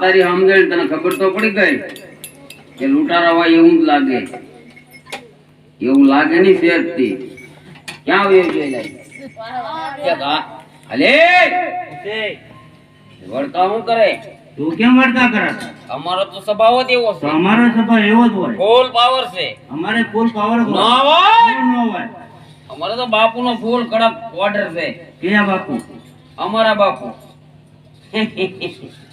તારી સમજણ તને ખબર તો પડી ગઈ કે લૂંટારા હોય એવું જ લાગે, એવું લાગે નહીં સેજ થી ક્યાં વેર જોઈ જાય કે ગા અલે વળતા હું કરે તું કેમ વળતા કરે? અમારો તો સ્વભાવ જ એવો છે. અમારો સ્વભાવ એવો જ હોય. ફૂલ પાવર છે અમારે ફૂલ પાવર ન હોય ન હોય. અમારો તો બાપુનો ફૂલ કડક ઓર્ડર છે. કયા બાપુ? અમારા બાપુ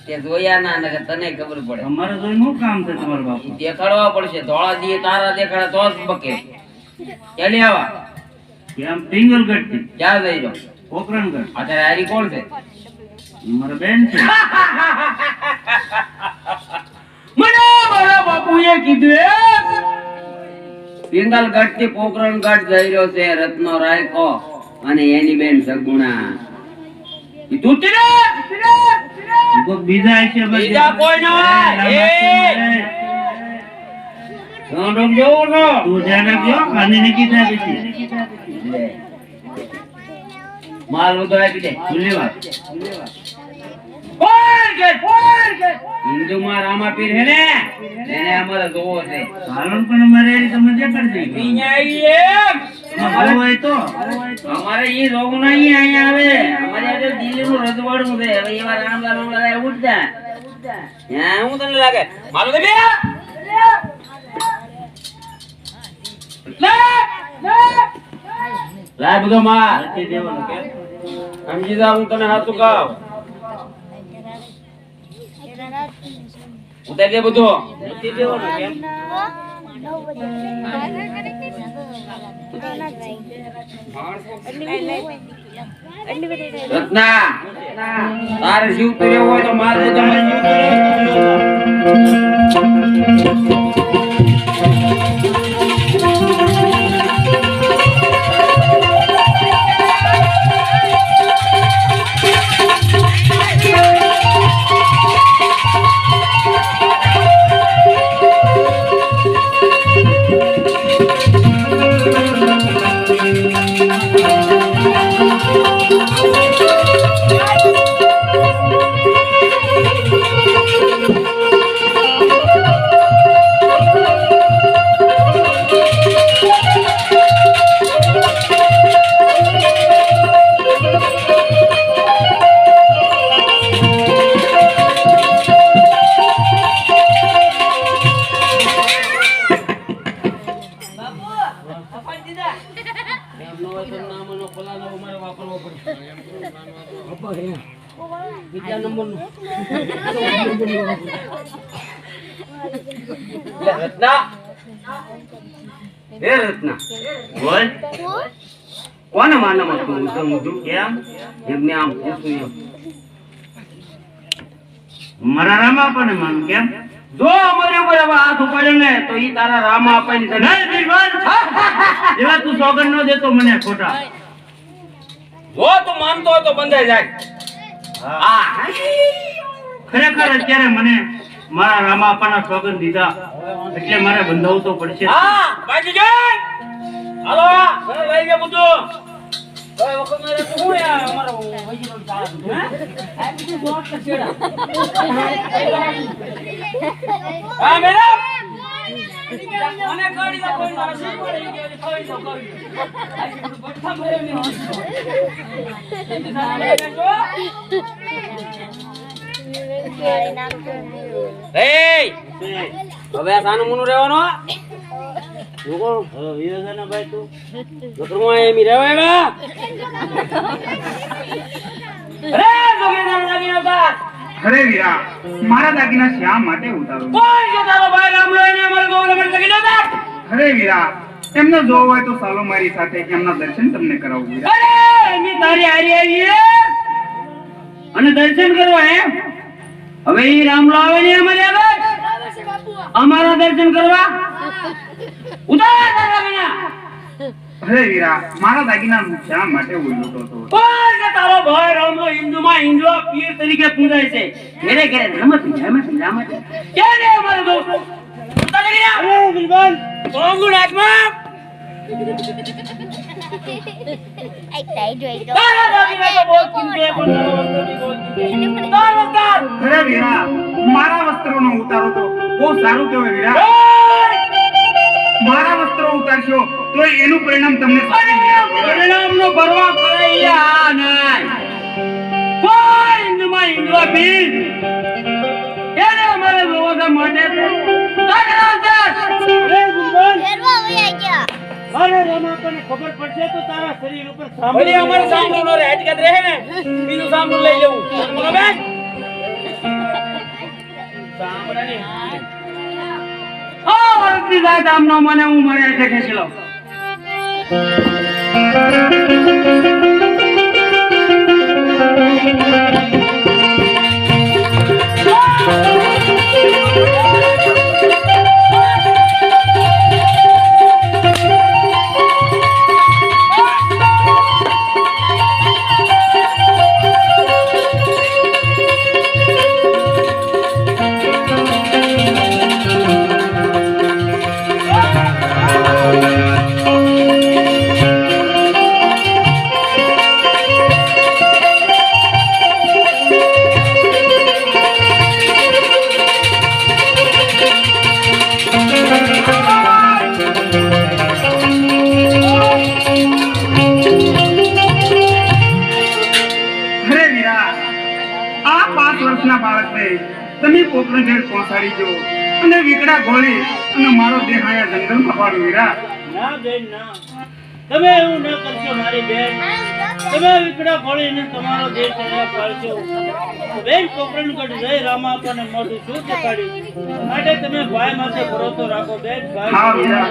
તે જોયા ના નકર તને ખબર પડે. અમારે જોઈ નું કામ છે તમારા બાપુ? દેખાડવા પડશે. ધોળા દીએ તારા દેખાડે તો જ બકે. ચાલી આવા કેમ પિંગલગઢ થી ક્યાં જઈ રહ્યો? પોકરણગઢ. અત્યારે હારી કોણ છે? મારા બેન છે. મને મારા બાપુએ કીધું પિંગલગઢ થી પોકરણગઢ જઈ રહ્યો છે રત્નો રાયકો અને એની બેન સગુણા. તું તીરે બીજા છે બીજા કોઈ ન હોય. તું જોવું ન તું જાને ગયો કાની ને કીધા પછી માલ બધો આપી દે. ધન્યવાદ. હિન્દુ માં રામાપીર હે ને એને અમારે જોવો છે. પાલન પણ અમારે તમે જે કરી દે હોય તો અમારે ઈ રોગ નહીં અહીંયા આવે. અમારે આજે દિલ્હી નું રજવાડું છે. હવે એવા રામલા ઉઠતા ત્યાં હું તને લાગે મારું દે લાય બધો માર દેવાનું કે સમજી જા. હું તને હાથું કહું ઉતારી દે બધું. દેવાનું કેમ? રત્ના તારે જીવ તો રહેવો હોય તો મારે તમારે જીવ તો બીજા નંબર નું રત્ના હે રત્ના બોલ. કોને માનમાં તું સમજું કેમ? એમને આમ પૂછું મારા રામા પણ માન કેમ? જો અમારી ઉપર હવે હાથ ઉપાડે ને તો ઈ તારા રામા આપવાની છે. નહીં બિરબલ એવા તું સોગન ન દેતો મને ખોટા. જો તું માનતો હોય તો બંધાઈ જાય. હા ખરેખર અત્યારે મને મારા રામા આપવાના સોગન દીધા એટલે મારે બંધાવવું તો પડશે. હા બાકી જાય છે બધું ઓય વખત મેરે તો હું યાર અમારો વૈજનો ચાલ હે આ બીજું દોસ્ત છેડા હા મેડમ મને કરી દો કોઈ નસીબ પડી ગયો કોઈ તો કરી આ બધું બઠા ભરે ને હવે આ સાનું મુનું રહેવાનો લોકો વિરોધના ભાઈ તું નકરમાં એમી રહેવા એવા અરે જોગેદાર લાગી નતા અરે વીરા મારા દાગીના શા માટે ઉતારો કોણ છે તારો ભાઈ રામલો એને અમાર ગોવલા માટે લાગી નતા અરે વીરા એમને જોવો હોય તો ચાલો મારી સાથે એમના દર્શન તમને કરાવું વીરા અરે એમી તારી હારી આવી અને દર્શન કરવા એમ હવે ઈ રામલો આવે ને અમારી આગળ અમારા દર્શન કરવા ઉતાર લાગીના અરે વીરા મારા દાગીના શા માટે ઉલ્લુટો છો કોણ છે તારો ભાઈ રામલો હિન્દુમાં હિન્દુ પીર તરીકે પૂજાય છે ઘરે ઘરે રમત ક્યારે અમારો દોસ્ત ઉતાર લાગીના અરે બિલબલ કોંગુ નાચમાં તારા દાગીના તો બહુ કિંમતી પણ તારો ઉતાર અરે વીરા મારા વસ્ત્રોનો ઉતારો તો બહુ સારું કહેવાય વીરા મારા વસ્ત્રો ઉતારશો તો એનું પરિણામ તમને પરિણામનો પરવા કરે યા નહીં કોઈ હિન્દુમાં હિન્દુ પીર એને અમારે જોવા માટે અરે રમાપને ખબર પડશે તો તારા શરીર ઉપર સાંભળી અમારે સાંભળનો રે હટકત રહે ને બીજું સાંભળ લઈ લેવું બોલો બેન સાંભળની આ વર્તી જાય આમનો મને હું મળે છે ખેંચી લો તમે પોકરણ ઘેર પહોંચાડી જો અને વીકડા ઘોળી અને મારો દેહ આયા જંગલમાં પાડો વીરા ના બેન ના તમે એવું ન કરશો મારી બેન તમે વિકડા ઘોળીને તમારો દેહ અહીંયા પાડશો તો બેન પોકરણગઢ જઈ રામાપાને મોઢું શું દેખાડ્યું માટે તમે ભાઈ માથે ભરોસો રાખો બેન હા વીરા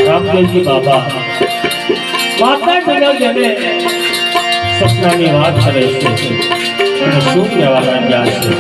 રામદેવજી બાબા માતા જનને સપનાની વાત કરે છે અને શું કહેવા લાગ્યા છે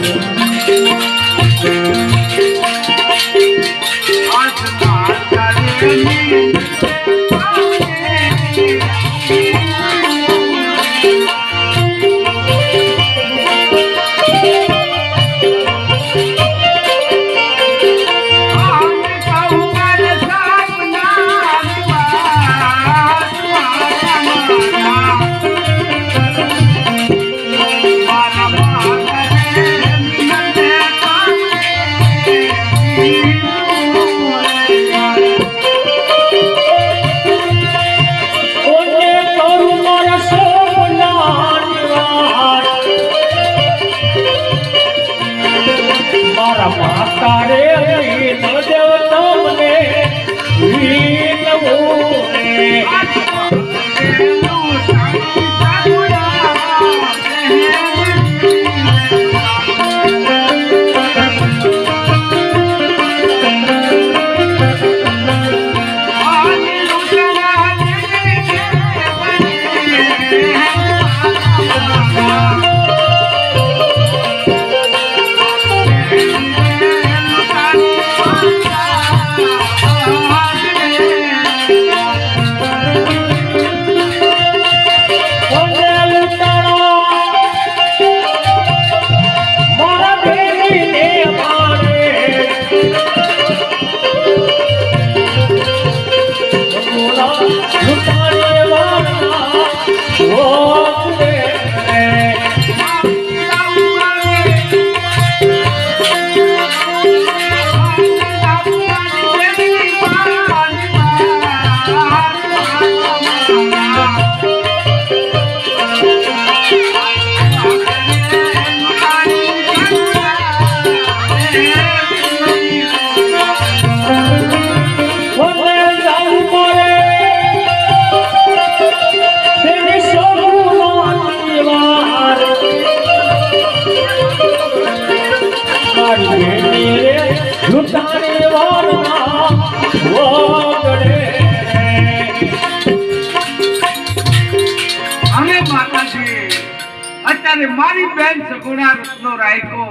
મારી બેન સગુણા રત્નો રાયકો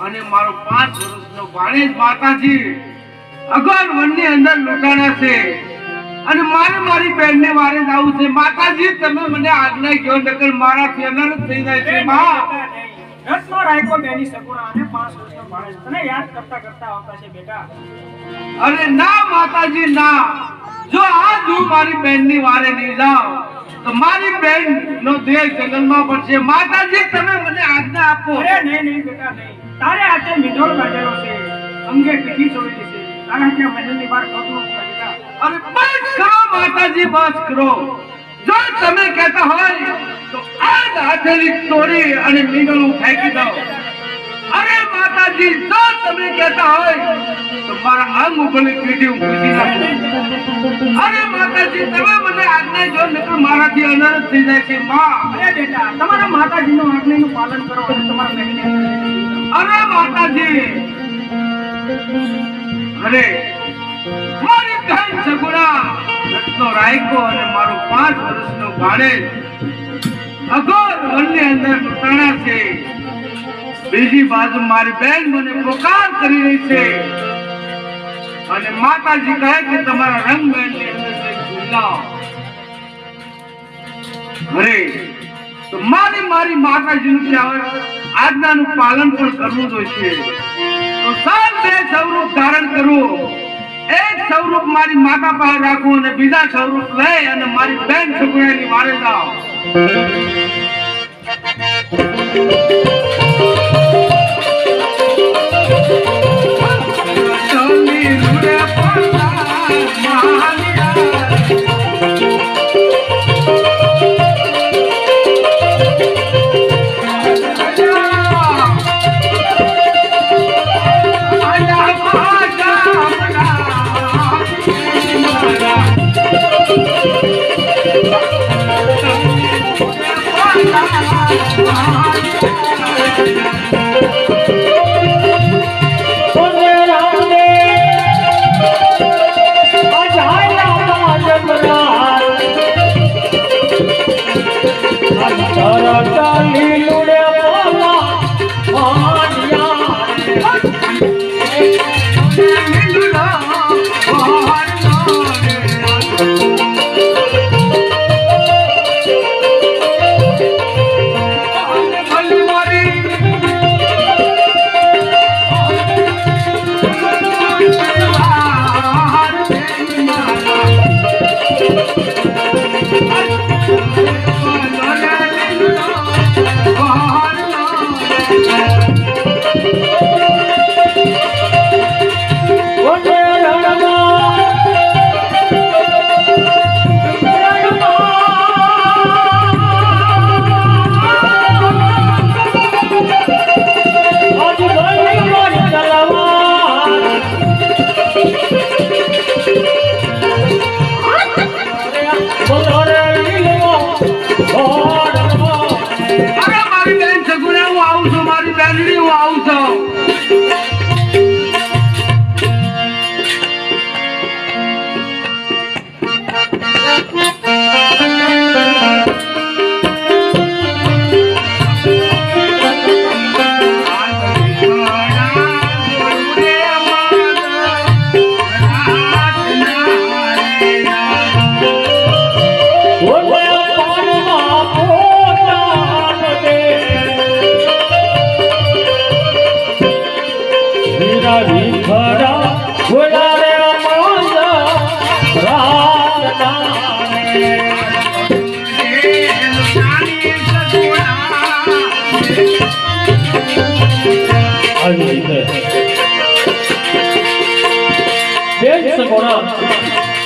અને મારો 5 વર્ષનો ભાણેજ માતાજી અગર વનની અંદર લૂંટાણા છે અને મારી બેનને વારે જાવું છે. માતાજી તમે મને આજ્ઞા કહો નકર મારાથી અનર્થ થઈ જાય છે. માં રત્નો રાયકો બેની સગુણા અને 5 વર્ષનો ભાણેજ તને યાદ કરતા કરતા આવતા છે બેટા. અરે ના માતાજી ના, જો આજ હું મારી બેનની વારે નહીં જાઉં તો મારી બેન નો દેહ જંગલમાં પડશે. માતાજી તમે મને આજ્ઞા આપો. અરે નહીં બેટા નહીં. તારે હાથે મીંઢોળ બાંધેલો છે, અંગે પીઠી છોડેલી છે. તારા ત્યાં મહેલની બહાર ખોટું બેટા. અરે બસ કરો માતાજી, બસ કરો. જો તમે કહેતા હોય તો આજ હાથેલી તોડી અને મીંડળું ફેંકી દો. અરે માતાજી જો તમે કહેતા હોય તો મારા અંગ ઉપરની પીઠી હું ભૂસી નાખું. અરે માતાજી તમે મને આજ્ઞા જો નકર મારાથી અનર્થ થઈ જાય છે. માં અરે બેટા તમારા માતાજીનો આજ્ઞાનું પાલન કરો અને તમારા મહેલની અરે માતાજી, અરે મારી બેન સગુણા રત્નો રાયકો અને મારો 5 વર્ષનો ભાણેજ અઘોર વનની અંદર લૂંટાણા છે. બીજી બાજુ મારી બેન મને પોકાર કરી રહી છે અને માતાજી કહે કે તમારા રંગ મહેલની અંદર જઈ ઝૂલાવો. અરે તો મારી માતાજીનું આજ્ઞાનું પાલન પણ કરવું જોઈશે. તો સાત 2 સ્વરૂપ ધારણ કરવું. એક સ્વરૂપ મારી માતા પાસે રાખવું અને બીજા સ્વરૂપ લઈ અને મારી બેન છોકરાની વારે જાઓ.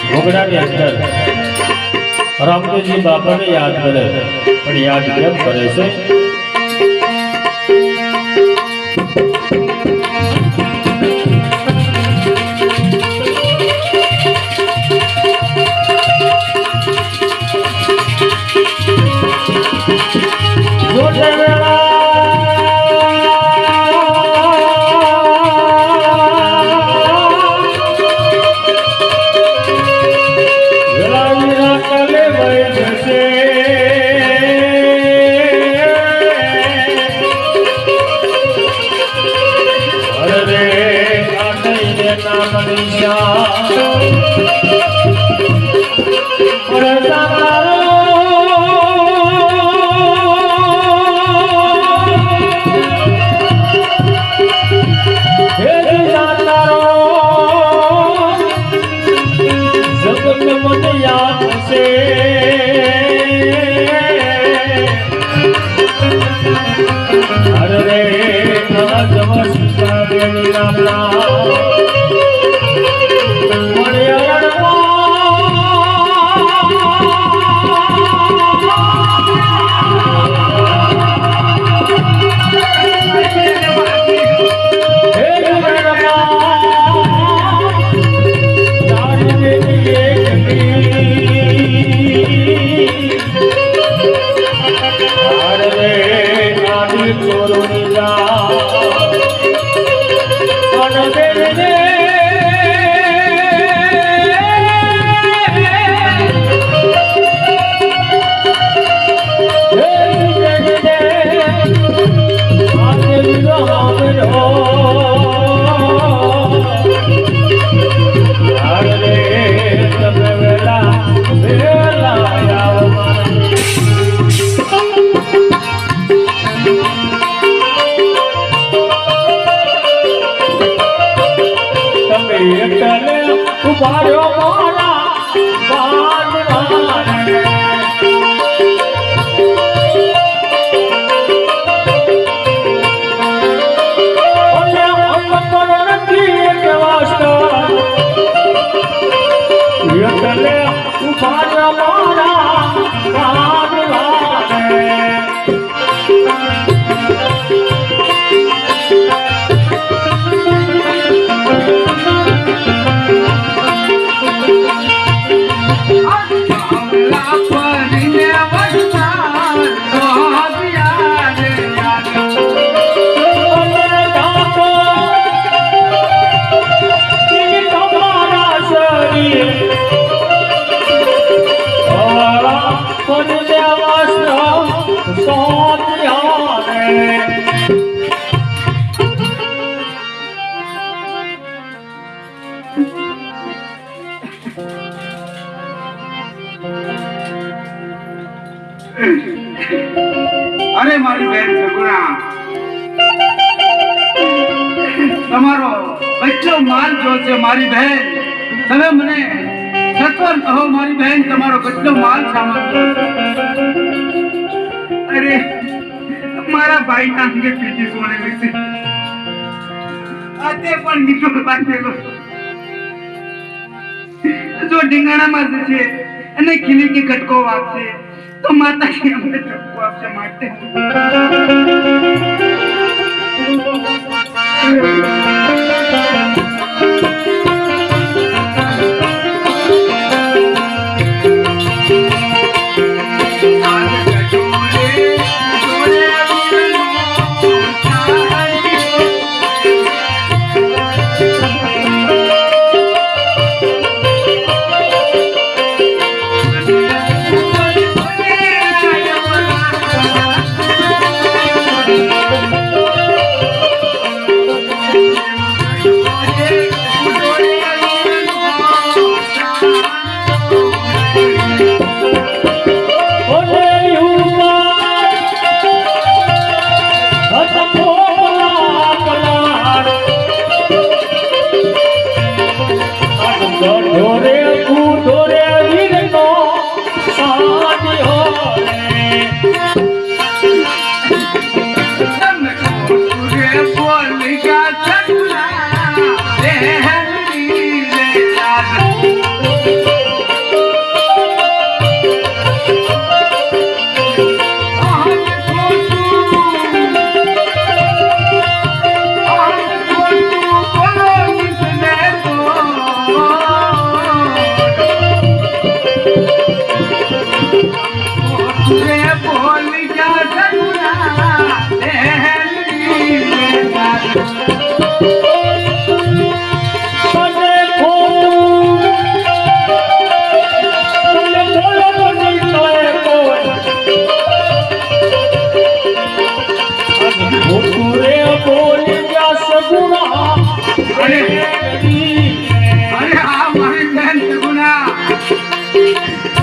ઘોગડાની અંદર રામદેવજી બાપાને યાદ કરે, પણ યાદ કેમ કરે છે? જગત મને યાદ છે અરે રે નવસ્તા બેની નામના અરે મારી બેન સગુણા, તમારો કેટલો માલ જોશે મારી બહેન. તમે મને સત્વર કહો મારી બહેન, તમારો કેટલો માલ સામાન જોશે. અરે મારા ભાઈ ના અંગે પીધી સોનેલી છે, આતે પણ નીચો બાંધેલો. જો ડીંગાણામાં જશે અને ખીલી કે કટકો વાગશે તો માતાજી અમને ઠપકો આપશે માટે.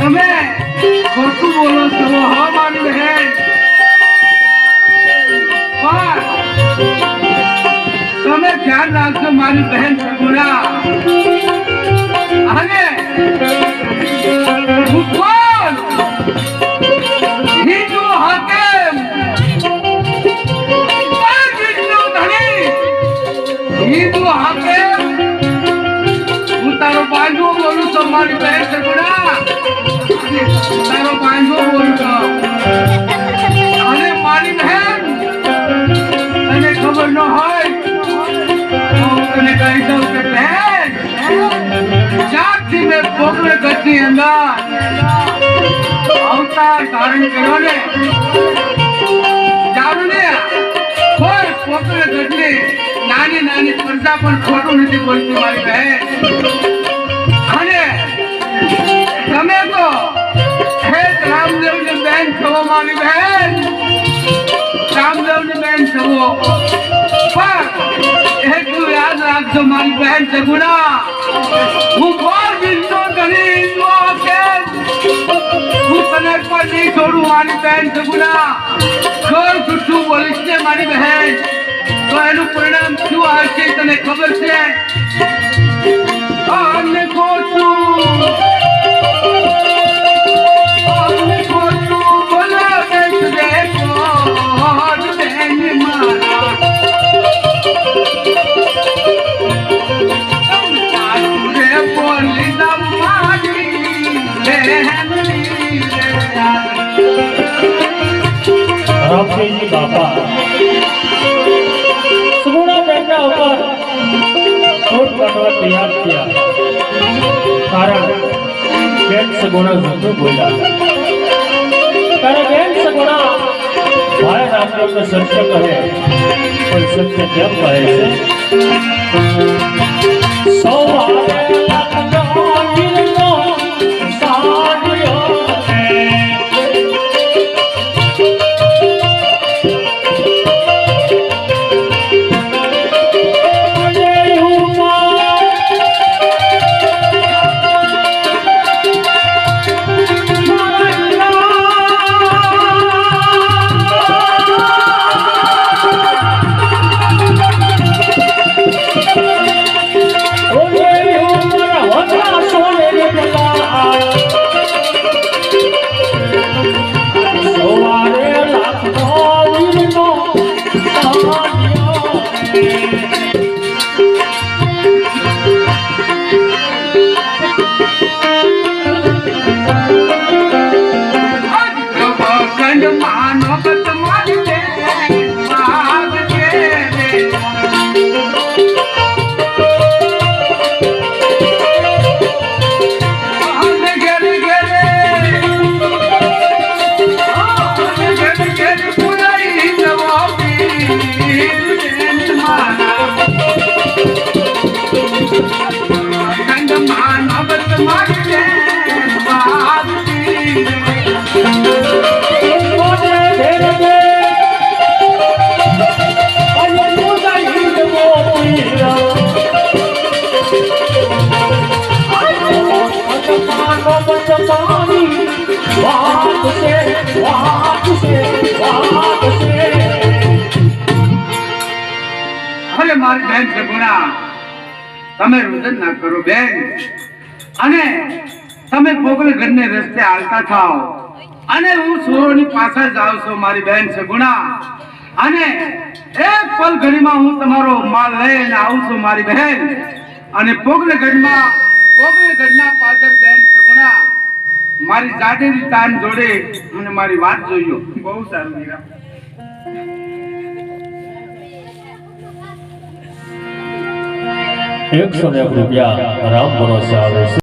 તમે ખોટું બોલો છો હા મારી બહેન. તમે ધ્યાન રાખજો મારી બહેન સગુણા. અને હું કોણ? હિન્દુ હાકેમ, વિષ્ણુ ધણી, હિન્દુ હાકેમ. હું તારો બાંધવો બોલું છું મારી બહેન સગુણા, તારો બાંધવો બોલું છું. અને મારી બહેન તને ખબર ન હોય તો હું તને કહી દઉં કે બહેન, જ્યારથી મેં પોકળ ગઢની અંદર અવતાર ધારણ કર્યો ને, જાણું ને કોઈ પોકળ ગઢની નાની નાની પ્રજા પણ ખોટું નથી બોલતી મારી બહેન. અને તમે તો હે રામદેવની બેન છો મારી બહેન, રામદેવની બેન છો. પણ એટલું યાદ રાખજો મારી બહેન સગુણા, હું કોઈ વિષ્ણુ ધણી હિન્દુ હાકેમ, હું તને પણ નહીં છોડું મારી બહેન સગુણા. જો જૂઠું બોલીશ ને મારી બહેન તો એનું પરિણામ શું આવશે તને ખબર છે? આને ખોટું બોલો બેન દેખો બેન મારા, બોલી દમ મારી બહેન. રામદેવજી બાપા સગુણા બેનના ઉપર ખોટ કાઢવા તૈયાર થયા, કારણ બેન સગુણા જૂઠું બોલ્યા. કારણ બેન સગુણા ભાઈ રામદેવને સત્ય કહે, પણ સત્ય કેમ કહે છે? સવારે અરે મારી બહેન સગુણા, તમે રુદન ના કરો બેન. અને તમે પોકળ ઘરને રસ્તે હાલતા થાઓ અને હું સોરોની પાછળ જાઉં છું મારી બહેન સગુણા. અને એક પલ ઘડીમાં હું તમારો માલ લઈને આવું છું મારી બહેન. અને પોકળ ગઢના પાદર બેન સગુણા મારી જાડેરી તાન જોડે અને મારી વાત જોઈયો. બહુ સારું મીરા. 101 રૂપિયા રામ ભરોસે આવે છે.